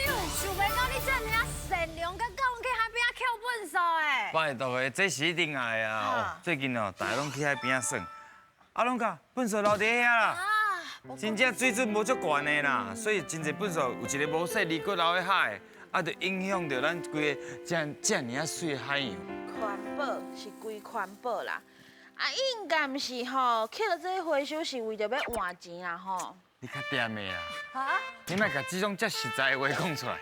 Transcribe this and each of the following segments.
长，想袂到你这么善良，甲讲去海边捡粪扫诶。拜托的，这是一定爱啊！最近哦，大家拢去海边耍，啊，拢甲粪扫留伫遐啦。真正水准无足悬的啦，所以真侪粪扫有一个无细离，搁留喺海，啊，就影响到咱规个这尔水的海洋。环保是归环保啦，啊，应该毋是吼，捡了这些回收是为着要换钱啦吼。你较掂的啦，啊？你莫甲这种遮实在的话讲出来，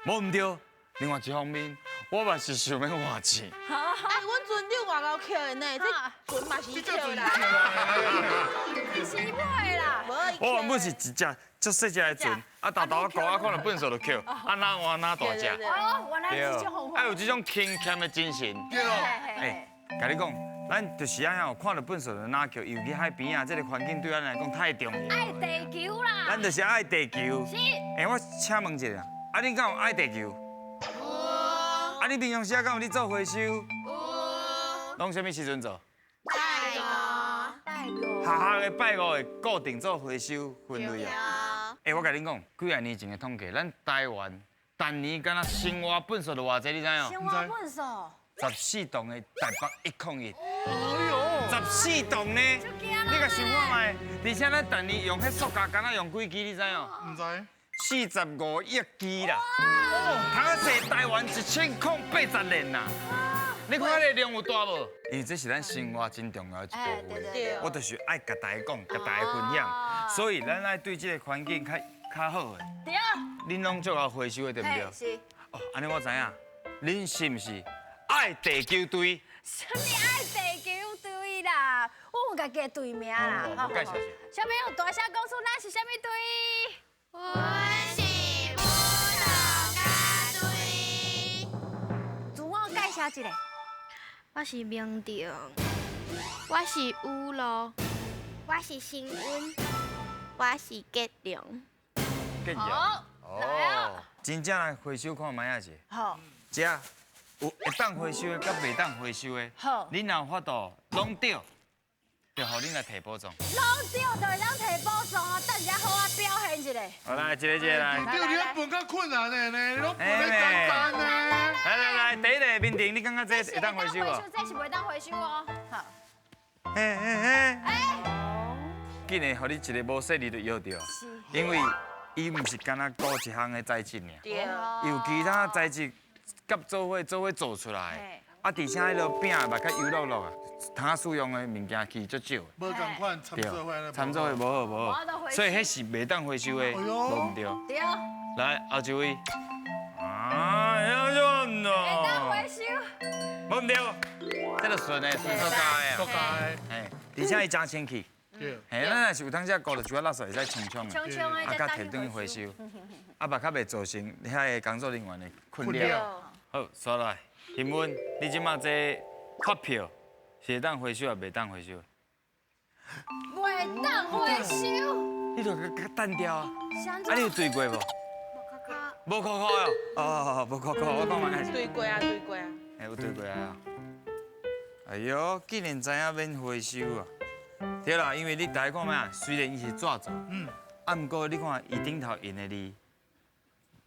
无毋对。另外一方面，我嘛是想要换钱。哎，阮船长外高捡的呢，这船嘛是伊捡的啦。你是买啦？我原本是一只足细只的船，啊，豆豆高啊，可能粪扫就捡，啊，哪换哪大只。哦，原来是这种方法。啊，有这种勤俭的精神。对咯。哎，甲你讲，咱就是安样，看到粪扫就拿捡，尤其海边啊，这个环境对咱来讲太重要。爱地球啦。咱就是爱地球。是。哎，我请问一下，啊，你敢有爱地球？有。啊，你平常时敢有咧做回收？有。拢什么时阵做？拜托。下下个拜五会固定做回收分类啊。哎，我甲你讲，几啊年前的统计，咱台湾单年敢若生活粪扫就偌济，你知影？生活粪扫。14栋的台北101。哎呦14栋呢？你甲想看卖？而且咱逐年用迄塑胶，敢若用几支，你知影？唔知。 45亿支啦，他是台湾1080年呐。你看这量有大无？因为这是咱生活真重要的一部分。我就是爱甲大家讲，甲大家分享，所以咱爱对这个环境较好的。对。恁拢做好回收的，对不对？是。哦，安尼我知影，恁是毋是爱地球队？什么爱地球队啦？我有家己的队名啦。我介绍一下。小朋友大声讲出咱是什么队？ 阮是舞蹈家队。自我介绍一下。我是明婷，我是雨露，我是新温，我是吉良。吉良。来啊！真正来回收看卖啊者。好。这有会当回收的，甲袂当回收的。好。恁若有法度拢对，就互恁来提补偿。拢对就会当提补偿啊！等一下好啊，表现一下。好来，一个来。对，你咧分较困难的呢，你拢分咧简单呢。来，第一个面顶，你感觉这会当回收无？这是袂当回收哦。好。竟然互你一个无细你就摇着，因为伊毋是干那顾一项的材质尔，对。有其他材质甲做伙做出来。啊，而且迄落饼嘛较油落落啊，通使用的物件其实足少的。无共款参照会咧。参照会无好，所以迄是袂当回收的，无毋对。对。来，后一位。啊，要用咯。会当回收。无毋对，这个顺的，顺塑胶的。塑胶的。哎，而且伊真清气。对。嘿，咱若是有当时搞到就垃圾会使冲冲的，啊，甲摕转去回收，啊，嘛较袂造成遐个工作人员的困扰。好，刷来，新闻，你即马这发票是会当回收也袂当回收？袂当回收。你著较单调啊！啊，你有对过无？无考考哟。哦，无考考，我讲嘛。对过啊，对过啊。哎，有对过啊。哎呦，竟然知影免回收啊！对啦，因为你大家看嘛，虽然伊是纸做，啊，毋过你看伊顶头印的字，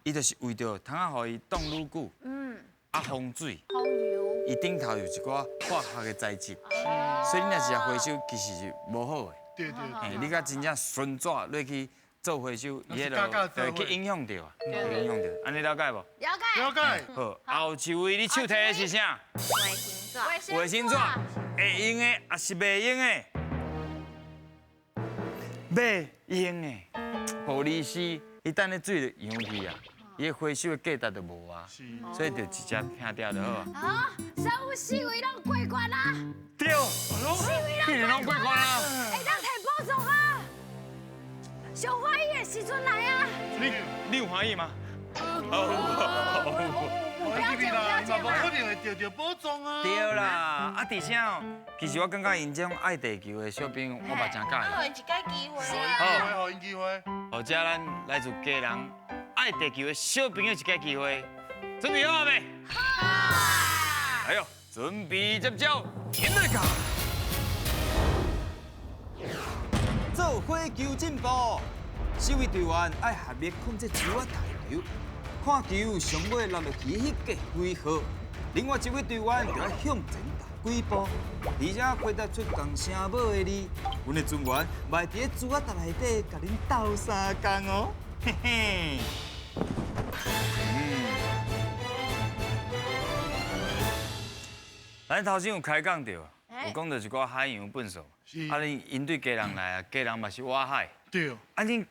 伊就是为着通啊，互伊冻愈久，啊，防水，风油，伊顶头有一寡化学的材质，所以你若是回收，其实是无好的。对。嘿，你甲真正纯纸落去做回收，伊迄落就会去影响到啊，会影响到。安尼了解无？了解。了解。好，后一位你手提的是啥？卫生纸。卫生纸，会用的也是袂用的。袂用的，护理师伊等咧水就扬去啊，伊个回收的价值就无啊，所以就直接拼掉就好啊。啊，所有4位拢过关啦。对，4位竟然拢过关啊！会当提补偿啊！上欢喜的时阵来啊！你有欢喜吗？你啦，嘛无可能会得到保障啊。对啦，啊，而且哦，其实我感觉因这种爱地球的小朋友，我嘛真介意。互因一摆机会。好，互因机会。或者咱来自家人爱地球的小朋友一个机会，准备好未？好。哎呦，准备接招，天来卡！做火球进步，守卫队员爱合力控制球啊大流，看看球上尾落落去迄个回合，另外一位队员就要向前踏几步，而且回答出共声母的字。阮的船员卖伫个珠仔塔内底，甲恁斗相共哦，嘿嘿。咱头先有开讲到，有讲到一寡海洋笨手，啊，恁因对家人来啊，家人嘛是挖海，对，啊，恁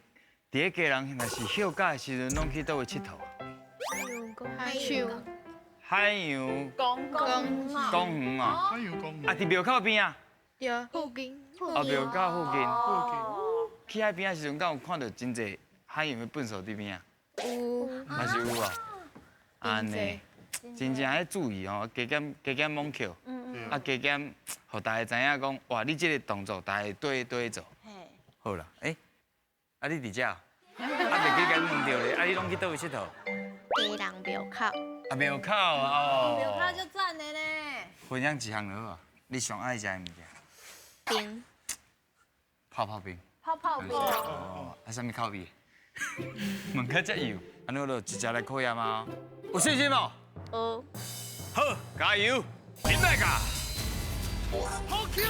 伫个家人若是休假的时阵，拢去倒位佚佗啊？海洋海洋公公园啊，海洋公啊，伫庙口边啊，对，附近，啊，庙口附近。哦，去海边的时阵，敢有看到真侪海洋的笨手伫边啊？有，嘛是有啊。安尼，真正要注意哦，加减猛扣，啊，加减，互大家知影讲，哇，你这个动作大家对做。好啦，啊，你伫遮，啊，袂记甲你问着咧，啊，你拢去倒位佚佗？家人庙口，啊，庙口哦。有看就赞的呢。分享一项就好啊，你上爱食的物件？冰，泡冰。泡泡冰。哦，啊，啥物口味？问较遮油，安尼我就直接来考验嘛。有信心无？有，好，加油，林大家。好起啦！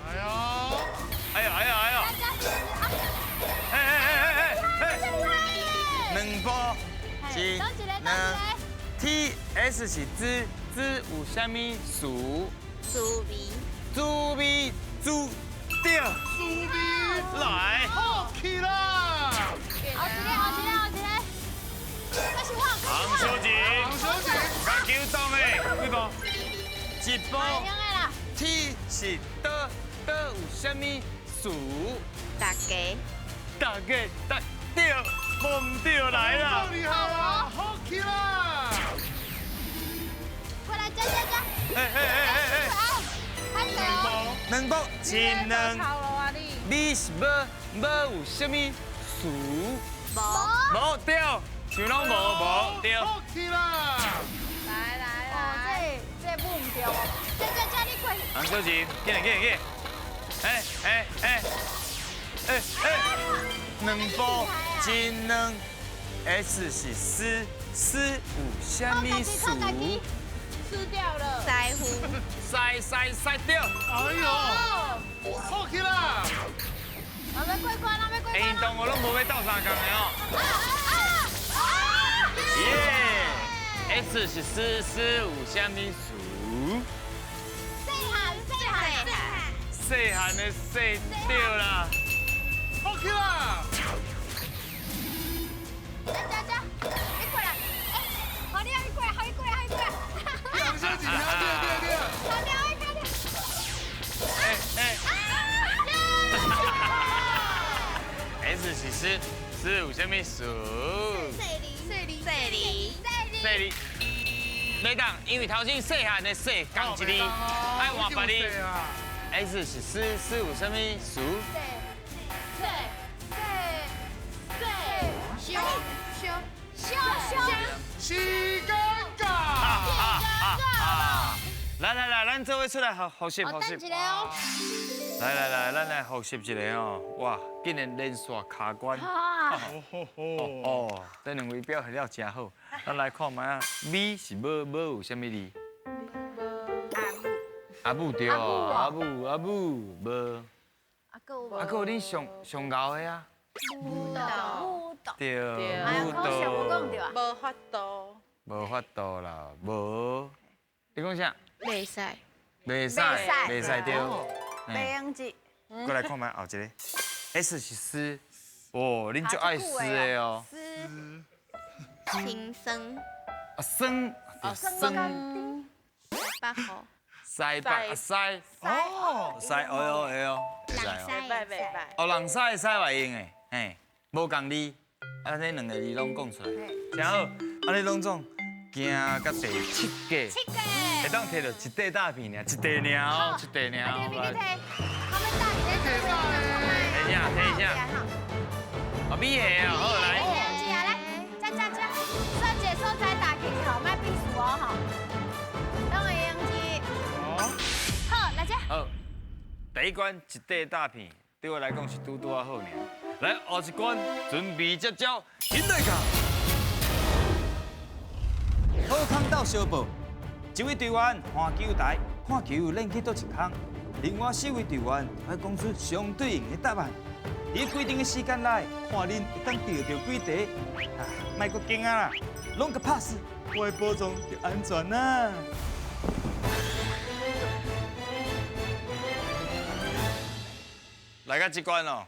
来，哎呦，哎呦！两步，一，两，T S 是知有啥物数？猪味，猪味猪对，猪味来。好起啦！后一个，这是我，杭州姐，黄小姐，甲球中的几步？一步。用的啦。 T 是倒有啥物数？大家，大家对，无唔对来啦。厉害啦！好起啦！过来，加。还有。两步，前两。头路啊你。你是无有啥物数？无对，像拢无对。好起啦！哦，这不唔对哦。加你过。杭州姐，紧来！两步，前两。S 是思有啥物数？吃掉了。在乎，塞掉。哎呦，好起啦！那要过关，运动我拢无要斗相共的哦。耶 ！S 是思有啥物数？细汉的细对啦。好起啦！加，你过来。好，你过来。黄小姐，对。好掉。S 是思有啥物数？这里，细哩。袂当，因为头先细汉的细共一字，爱换别字。S 是思有啥物数？时间到。来，咱做伙出来学习。等一下哦。来，咱来学习一下哦。哇，竟然连续卡关。哦，这两位表现了真好。咱来看卖啊 ，V 是无有啥物字？阿母对哦，阿母无。啊，个恁上高的啊？舞蹈。对，舞我讲蹈。对啊。无法度。无法度啦，无。你讲啥？袂使，袂使对。袂用字。过来看卖后一个 ，S 是思。哦，恁足爱思的哦。轻生，啊，生，八号，西北西，哦，西哦，会使哦。袂。哦，人西会用的，嘿，无共字，啊，这两个字拢讲出来，真好。啊，你拢总行到第7届，会当摕到一块大片尔，一块尔哦，一块尔。睇一下。啊，米鞋啊，好来。加，算一个所在打起吼，莫变数哦吼。拢会用字。好，来这。好，第一关一块大片，对我来讲是拄拄啊好尔。来，下一关准备接招，引来卡。好康到小报，一位队员换球台，看球扔去倒一空，另外4位队员要讲出相对应的答案。伫规定的时间内，看恁会当钓到几题。啊，莫阁惊啊啦，拢个 pass， 我的保障就安全啦。来到这关哦，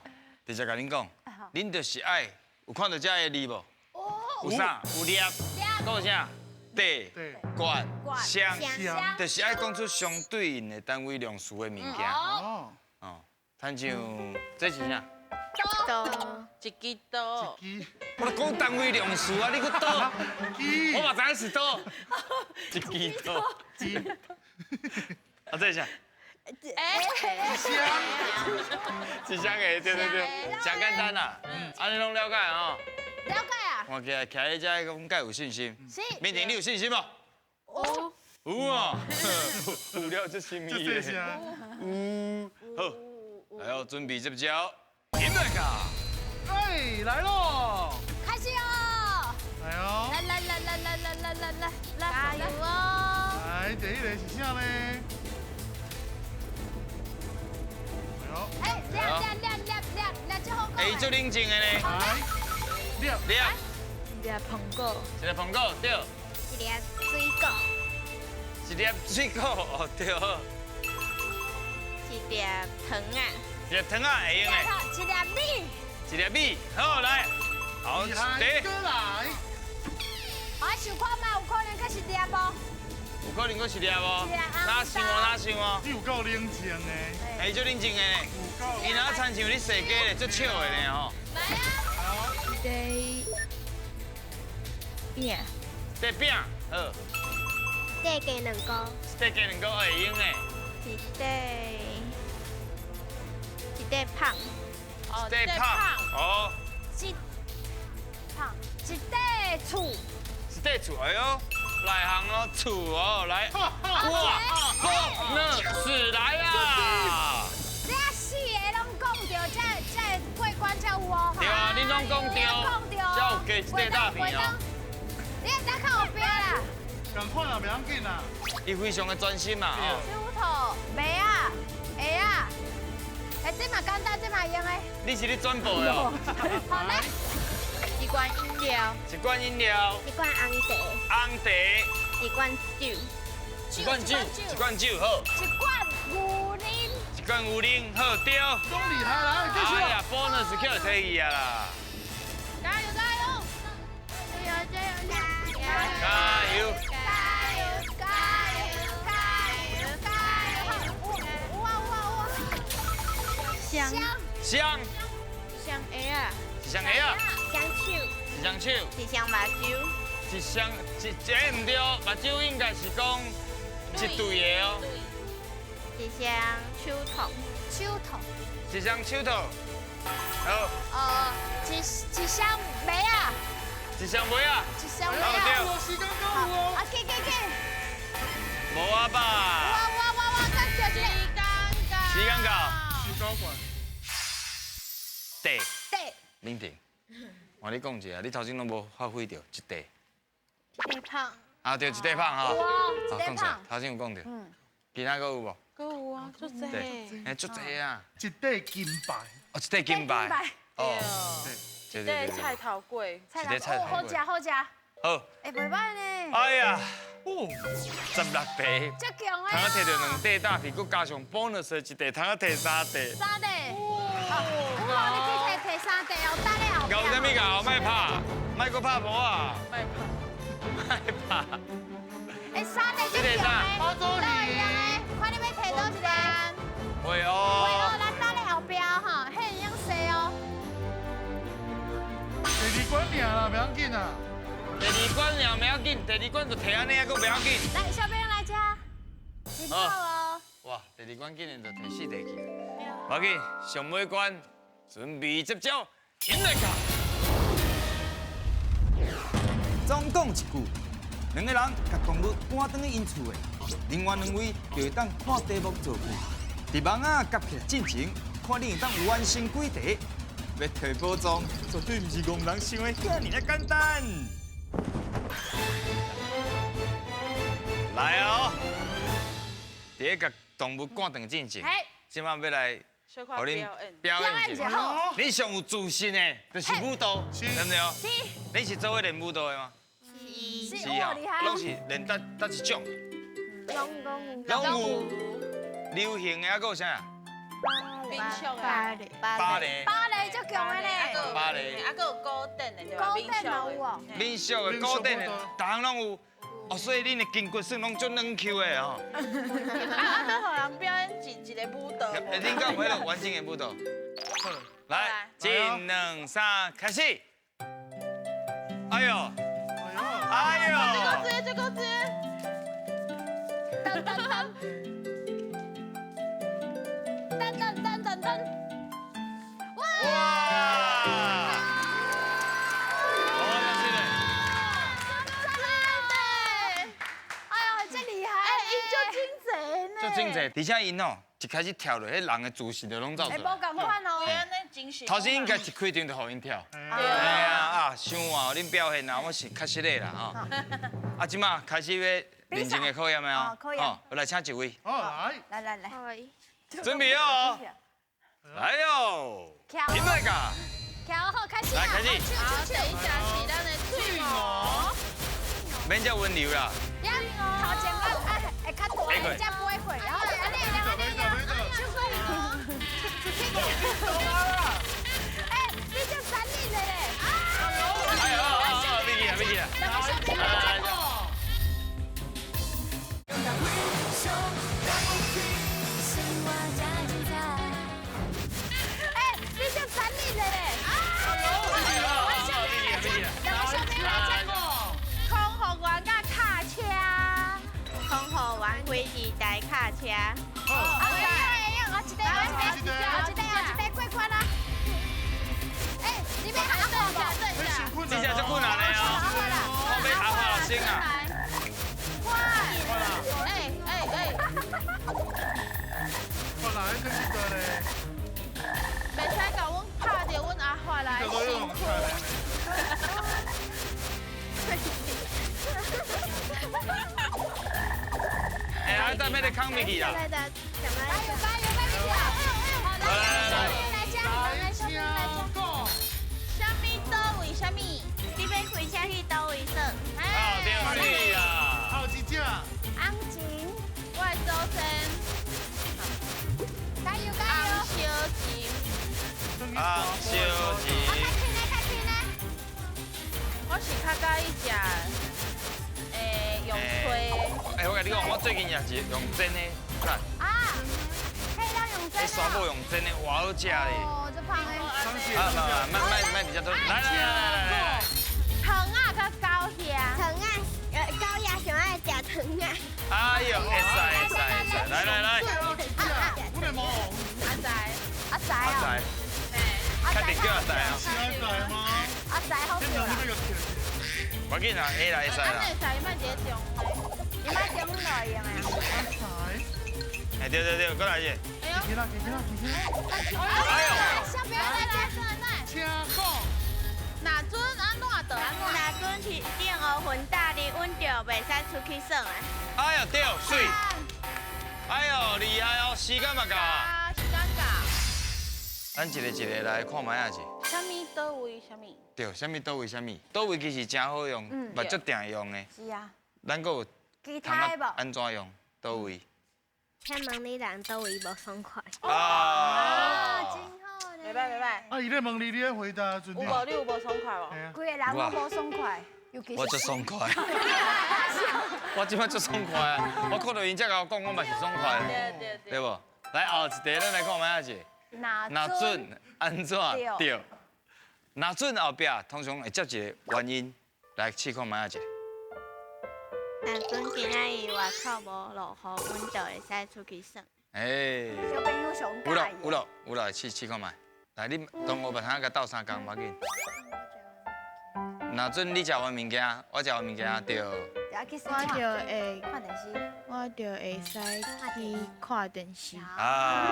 直接甲恁讲，恁就是爱有看到这个字无？有啥？有粒，还有啥？地、冠、香，就是爱讲出相对应的单位量词的物件。哦，哦，亲像这是啥？刀，一支刀，鸡我都讲单位量词啊，你个刀，鸡我嘛知影是刀，一支刀。鸡啊，这是啥？香，一箱的，对，真简单啦。安尼拢了解哦。了解啊。我徛在这讲介有信心。是。面顶你有信心无？有，有啊，有了这什么就这些。好，来哦，准备接招，引来卡。哎，来喽！开始哦。来哦，来，加油哦！来，第一个是啥呢？来哦，哎，亮，就好讲。哎，足冷静的呢。来，亮，亮，一粒苹果，一个苹果对，一粒水果，一粒水果哦对，一粒糖啊，一粒糖啊会用的，一粒米。一粒米，好来，好厉害，第，过来，我想看嘛，有可能佫是粒无？有可能佫是粒无？是啊哪想哦，哪想哦，你有够冷静的，哎，足冷静的呢，有够。伊若亲像你设计的，足笑的呢吼，来啊！一粒饼，这饼好，一粒鸡卵糕，这鸡两个会用的，一粒胖，哦，这胖哦，一胖，一块厝。这厝哎呦，来行哦，厝哦来，哇，bonus来啊！这四个拢讲着，这过关才有哦。对啊，你拢讲对，才有加一块大片哦。你会当看后边啦。赶快啊，袂要紧啊！伊非常的专心嘛，哦，猪头、梅啊、鞋啊，哎，这嘛简单，这嘛用的。你是咧转播的哦。好来，一罐饮料，一罐饮料，一罐红茶，红茶，一罐酒，一罐酒，一罐酒好，一罐牛奶。一罐牛奶好对。都厉害来，继续哎。呀，bonus 叫退去啊啦！加油加油！加油！香香，香鞋啊，一箱鞋啊，香手，一箱手，一箱目酒，一箱这唔对，目睭应该是讲一对的哦，一箱手套，一箱手套，好，一箱梅啊，一箱梅啊，一箱梅好啊。对，时间到哦。啊，去，无啊吧？刚叫一个。时间到，是高管。对，对，冷静。我你讲一下，你头先拢无发挥到一块。一粒胖，啊，对，一块胖哈。哇，好，一讲出来个胖，头先有讲到。其他个有无？购物啊，就这。对，哎，足济啊。一块金牌，哦，一块金牌。哦，对对，菜头粿，一个菜头好食好食。好。哎，袂歹呢。哎呀，哦， 16题，足强的。通啊摕到2块大皮，佮加上 bonus 的一块，通啊摕3块。三地。哇，你去摕三地哦，等下后搞什么搞？卖拍，卖个拍婆啊！卖胖。卖拍。哎，三地足强的。八周都一样年，的，看你要摕倒一个。喂喂哦，哦，咱等下后边哈，迄样细哦。第二关赢啦，袂要紧啊。第2关也不要紧，第2关就摕安尼还佫不要紧。来，小兵来吃。你好哦。哇，第2关竟然就摕4题去。无要紧，上尾关准备接招，引来卡。总讲一句，2个人甲动物赶转去因厝的，另外2位就会当看题目做句。伫网仔夹起来进前，看看你会当完成几题。要摕宝藏，绝对不是憨人想的遐尔简单。来哦，第一个动物赶长进前，今晚要来小可互恁表演。表演一下。你上有自信的，就是舞蹈，对不对？是。你是做伙练舞蹈的吗？是啊厉害，拢是练搭一种。拢有流行的，还有啥？冰箱的。芭蕾。芭蕾就强的呢，芭蕾。还有古典的对吧？古典嘛有哦，民俗的、古典的，逐项拢有。哦，所以恁的筋骨算拢足软 Q 的吼。啊，要互人表演一个舞蹈。恁敢有迄个完整的舞蹈？来，一、2、3，开始。哎呦！哎呦！这个字。噔噔噔，噔噔噔噔噔，哇！哎呦，真厉害！就精贼呢。足精彩，而且因哦，一开始跳落，迄人的姿势就拢走出哎，无来。共款哦。头先应该一开场就互因跳。对哎呀啊，想话恁表现啊，我是较实力啦吼。啊，即马开始要认真的考验没有？考验。好，我来请一位。哦，来，来，准备好哦。来哟。林大家。调好，开始。来，开始。好，等一下是咱的翠魔。免遮温柔啦。头前会较大，人家不会会，然后哎，你就3年了嘞！哎呦，别急啦，别急啦。哎，你就3年了嘞！空服员甲卡车。空服员飞机台卡车。我一块过关啦！哎，你要学好不？这下就困难了哦。我要学好先啊。我来跟你做嘞。袂使甲阮拍着阮阿华来辛苦。哎，还在那个扛米去啦。加油！来，虾米倒位虾米？你要开车去倒位耍？好，对对呀。好几只。安静，我的祖先加油！红烧钱，红烧钱。我是较介意食，用吹。哎，我甲你讲，我最近也是用蒸的，看，啊，可以让永贞迄沙煲用蒸的，偌好食嘞。哦，这胖的。啊，卖比较多。来。糖啊，较高香。糖啊，高雅想爱食糖啊。哎呦，会使，来。我的毛。阿仔啊，确定叫阿仔啊？是阿仔吗？阿仔好真笑啦，的那个铁。我紧啊，会啦，会使啦。会使，莫直接中。你买中来用的啊？阿仔。哎，对，过来一。起啦！哎呦！小朋友来，请讲。哪阵安怎倒安怎？若准是电学混搭哩，阮就袂使出去耍啊。哎呦，对，水。哎呦，厉害哦，时间嘛到。时间到。咱一个来看卖下去。虾米倒位虾米？对，什么倒位什么，倒位其实真好用，嘛足定用的。是啊，咱佫有其他的无？安怎用？倒位？请问你人倒位无爽快？啊！真好呢。袂歹。啊，伊咧问你，你咧回答准有无？你有无爽快无？规个人我无爽快，尤其是我足爽快，我即摆足爽快啊！我看到因才甲我讲，我嘛是爽快的，对无？来后一题，咱来看卖下去。若准安怎对？若准后壁通常会接一个原因来试看卖下去。若准今仔日外口无落雨，阮就会使出去耍。哎，小朋友上有啦，试看卖。来，你同学别通甲斗相共，无要紧。若准你食完物件，我食完物件，对。要去我就会看电视。我就会使去看电视。啊，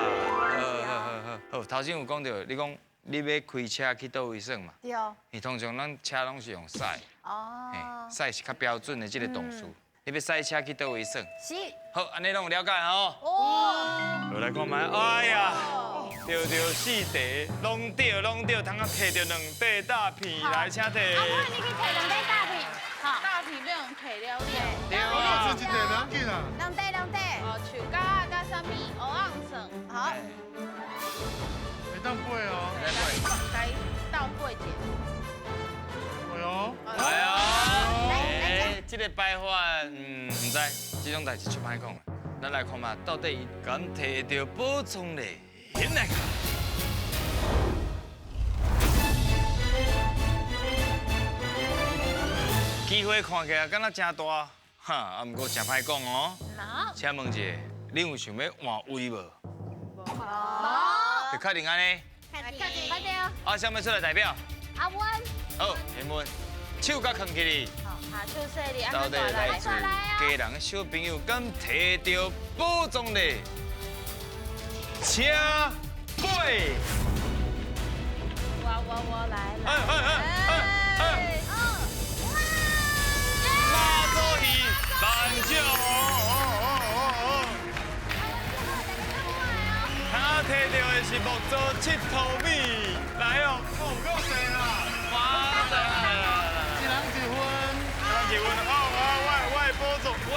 好，头先有讲到，你讲你要开车去倒位耍嘛？对。伊通常咱车拢是用驶，哦。驶是较标准的这个动词。你要驶车去倒位耍？是。好，安尼拢有了解吼。哦。我来看卖，哎呀，钓4题，拢钓，通啊摕到2块大片来，请摕。阿婆，你去摕2块大片。好。大片要用摕了了。对啊，自己得两斤啊。2块。哦，树甲甲啥物蚵仔算。好。没当背哦。该倒背者。哎呦。这个摆法，唔知，这种代志就歹讲啦。咱来看嘛，到底伊敢摕到宝藏嘞？来看。机会看起来敢若真大，哈，啊，不过真歹讲哦。好。请问一下，你有想要换位无？无。就确定安尼？快点。啊，想要出来代表？阿温。好，天文，手甲扛起哩。下手势哩，到底来自家人的小朋友敢摕到宝藏嘞？请背。我来。马祖鱼万九，他摕到的是木造七头米，来哦，够多啦。哇塞！一人一分。结婚哦，我的宝藏，来，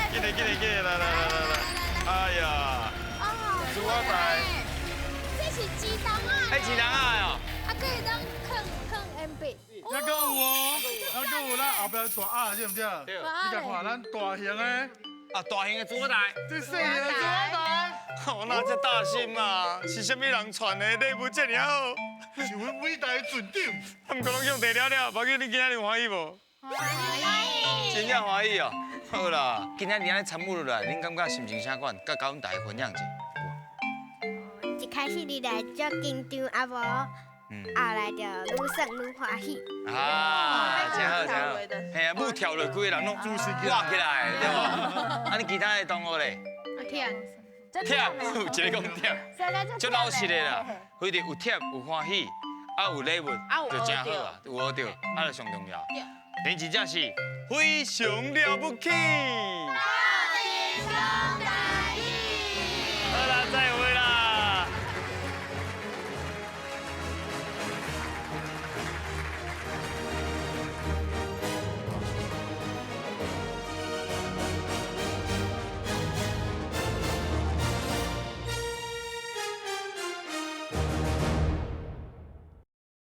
进来，哎呀，主我在。这是鸡蛋啊！哎，几人啊？哦。啊，可以当坑 M B。还有哦，还有咱后边大鸭，对唔对？对。你甲看咱大型的，啊，大型的主台。这细型的主台，哦，那这大心嘛，是什么人传的礼物这么好？是阮伟大的船长。不过拢用地了，包括你今仔日欢喜无？真正欢喜哦。好啦，今仔日安尼参与落来，恁感觉心情啥款？甲阮大家分享者。一开始你来足紧张，啊无，后来就愈耍愈欢喜。啊，真好。嘿啊，舞跳落，规个人拢活起来，对无？啊，你其他的同学咧？忝，有一个讲忝，足老实的啦，非得有忝有欢喜，啊有礼物，就真好啊，有学到，啊就上重要。第二只是非常了不起。